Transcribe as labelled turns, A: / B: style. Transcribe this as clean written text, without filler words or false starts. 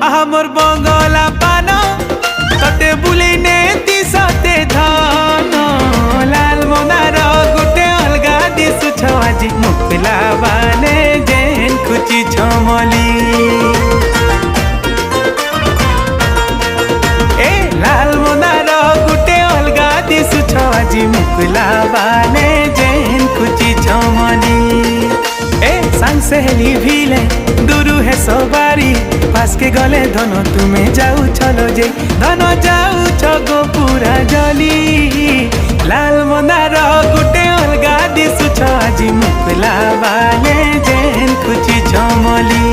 A: आहा मोर बंगला पान तते बुले ने दिसते धन लाल मनार गुटे अलगा दिसु छ आज मुखला बाने जेन खुची छमली ए लाल मनार गुटे अलगा दिसु छ आज मुखला बाने जेन खुची छमली ए सांसेली भिले दुरु है सवारी पास के गले धन तुम्हें जाऊ चलो जे धन जाऊ छगो पूरा जली लाल मनार गुटे अलगा दिसु छ आज मुखला बाने जेन खुची छमली।